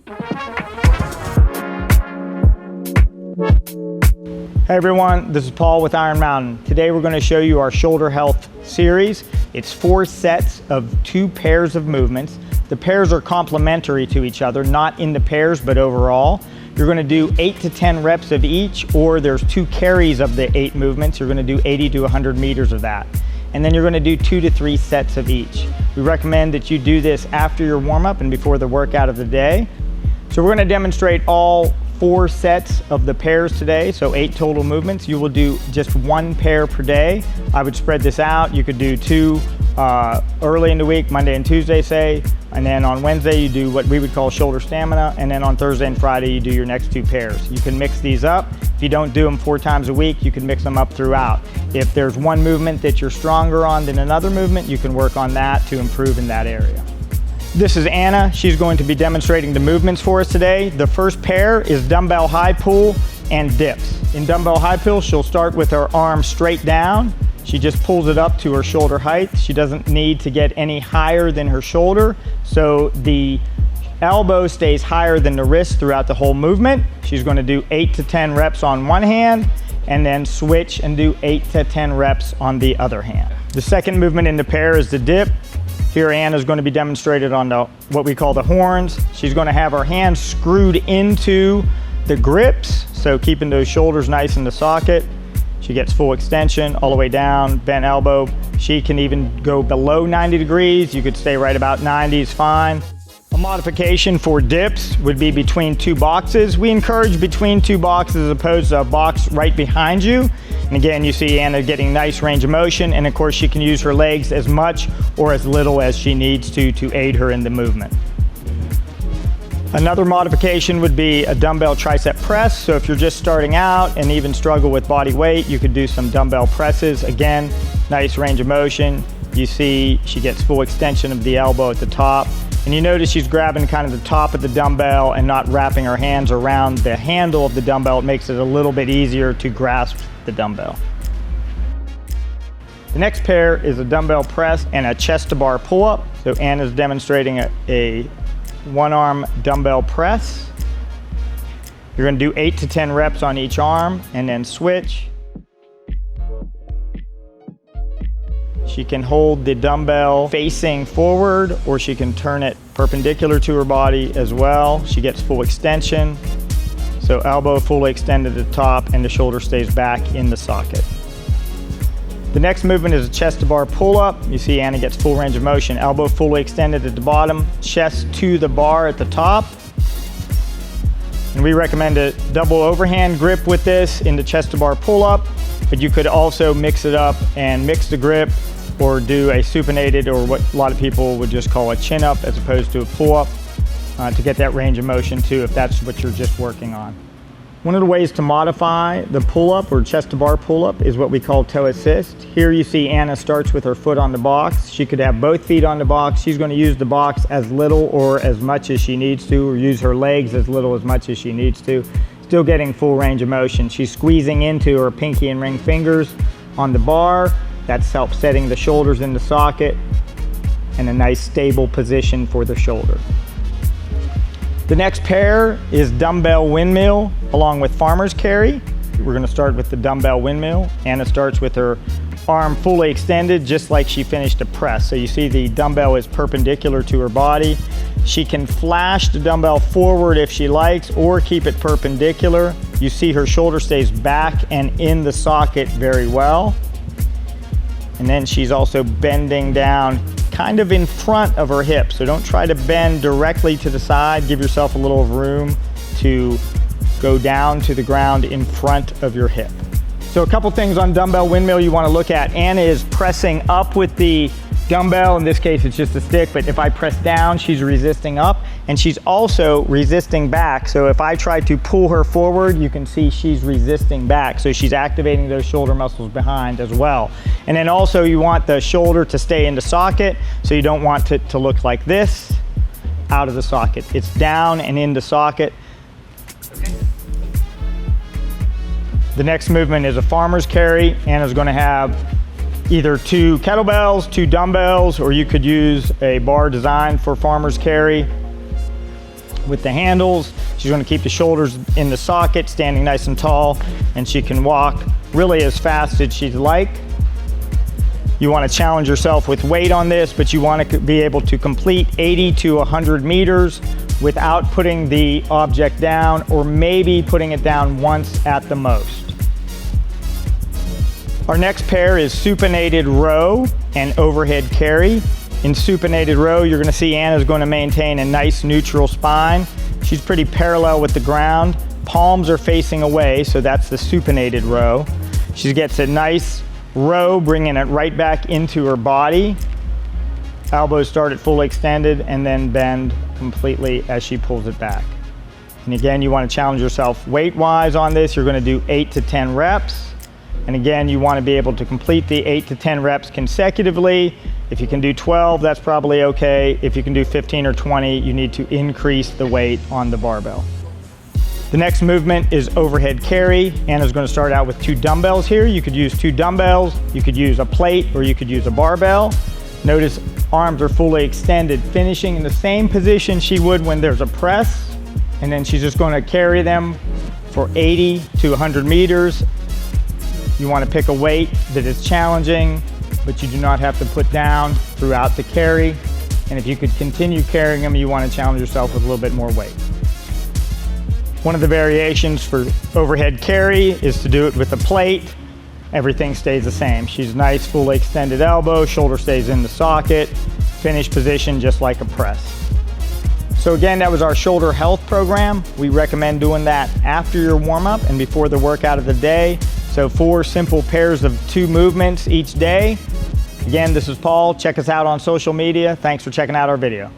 Hey everyone, this is Paul with Iron Mountain. Today we're going to show you our shoulder health series. It's 4 sets of 2 pairs of movements. The pairs are complementary to each other, not in the pairs, but overall. You're going to do 8 to 10 reps of each, or there's 2 carries of the 8 movements. You're going to do 80 to 100 meters of that. And then you're going to do 2 to 3 sets of each. We recommend that you do this after your warm-up and before the workout of the day. So we're going to demonstrate all 4 sets of the pairs today, so 8 total movements. You will do just 1 pair per day. I would spread this out. You could do 2 early in the week, Monday and Tuesday say, and then on Wednesday you do what we would call shoulder stamina, and then on Thursday and Friday you do your next 2 pairs. You can mix these up. If you don't do them 4 times a week, you can mix them up throughout. If there's one movement that you're stronger on than another movement, you can work on that to improve in that area. This is Anna. She's going to be demonstrating the movements for us today. The first pair is dumbbell high pull and dips. In dumbbell high pull, she'll start with her arm straight down. She just pulls it up to her shoulder height. She doesn't need to get any higher than her shoulder, so the elbow stays higher than the wrist throughout the whole movement. She's going to do 8 to 10 reps on one hand, and then switch and do 8 to 10 reps on the other hand. The second movement in the pair is the dip. Here Anna's going to be demonstrated on what we call the horns. She's going to have her hands screwed into the grips, so keeping those shoulders nice in the socket. She gets full extension all the way down, bent elbow. She can even go below 90 degrees. You could stay right about 90 is fine. A modification for dips would be between 2 boxes. We encourage between 2 boxes as opposed to a box right behind you. And again, you see Anna getting nice range of motion, and of course she can use her legs as much or as little as she needs to aid her in the movement. Another modification would be a dumbbell tricep press. So if you're just starting out and even struggle with body weight, you could do some dumbbell presses. Again, nice range of motion. You see she gets full extension of the elbow at the top. And you notice she's grabbing kind of the top of the dumbbell and not wrapping her hands around the handle of the dumbbell. It makes it a little bit easier to grasp the dumbbell. The next pair is a dumbbell press and a chest to bar pull-up. So Anna's demonstrating a 1-arm dumbbell press. You're going to do 8 to 10 reps on each arm and then switch. She can hold the dumbbell facing forward, or she can turn it perpendicular to her body as well. She gets full extension. So elbow fully extended at the top and the shoulder stays back in the socket. The next movement is a chest to bar pull-up. You see Anna gets full range of motion. Elbow fully extended at the bottom, chest to the bar at the top. And we recommend a double overhand grip with this in the chest to bar pull-up, but you could also mix it up and mix the grip or do a supinated, or what a lot of people would just call a chin-up as opposed to a pull-up, to get that range of motion too, if that's what you're just working on. One of the ways to modify the pull-up or chest to bar pull-up is what we call toe assist. Here you see Anna starts with her foot on the box. She could have both feet on the box. She's going to use the box as little or as much as she needs to, or use her legs as little as much as she needs to. Still getting full range of motion. She's squeezing into her pinky and ring fingers on the bar. That's helps setting the shoulders in the socket and a nice stable position for the shoulder. The next pair is dumbbell windmill along with farmer's carry. We're going to start with the dumbbell windmill. Anna starts with her arm fully extended, just like she finished a press. So you see the dumbbell is perpendicular to her body. She can flash the dumbbell forward if she likes, or keep it perpendicular. You see her shoulder stays back and in the socket very well. And then she's also bending down kind of in front of her hip. So don't try to bend directly to the side. Give yourself a little room to go down to the ground in front of your hip. So a couple things on dumbbell windmill you want to look at. Anna is pressing up with the dumbbell. In this case, it's just a stick, but if I press down, she's resisting up, and she's also resisting back. So if I try to pull her forward, you can see she's resisting back. So she's activating those shoulder muscles behind as well. And then also you want the shoulder to stay in the socket, so you don't want it to look like this out of the socket. It's down and in the socket. Okay. The next movement is a farmer's carry. Anna's going to have either 2 kettlebells, 2 dumbbells, or you could use a bar designed for farmer's carry. with the handles. She's going to keep the shoulders in the socket, standing nice and tall, and she can walk really as fast as she'd like. You want to challenge yourself with weight on this, but you want to be able to complete 80 to 100 meters without putting the object down, or maybe putting it down once at the most. Our next pair is supinated row and overhead carry. In supinated row, you're going to see Anna's going to maintain a nice neutral spine. She's pretty parallel with the ground. Palms are facing away, so that's the supinated row. She gets a nice row, bringing it right back into her body. Elbows start at full extended and then bend completely as she pulls it back. And again, you want to challenge yourself weight-wise on this. You're going to do 8 to 10 reps. And again, you want to be able to complete the 8 to 10 reps consecutively. If you can do 12, that's probably okay. If you can do 15 or 20, you need to increase the weight on the barbell. The next movement is overhead carry. Anna's going to start out with 2 dumbbells here. You could use 2 dumbbells, you could use a plate, or you could use a barbell. Notice arms are fully extended, finishing in the same position she would when there's a press. And then she's just going to carry them for 80 to 100 meters. You want to pick a weight that is challenging, but you do not have to put down throughout the carry. And if you could continue carrying them, you want to challenge yourself with a little bit more weight. One of the variations for overhead carry is to do it with a plate. Everything stays the same. She's nice, fully extended elbow, shoulder stays in the socket, finish position just like a press. So again, that was our shoulder health program. We recommend doing that after your warm-up and before the workout of the day. So 4 simple pairs of 2 movements each day. Again, this is Paul. Check us out on social media. Thanks for checking out our video.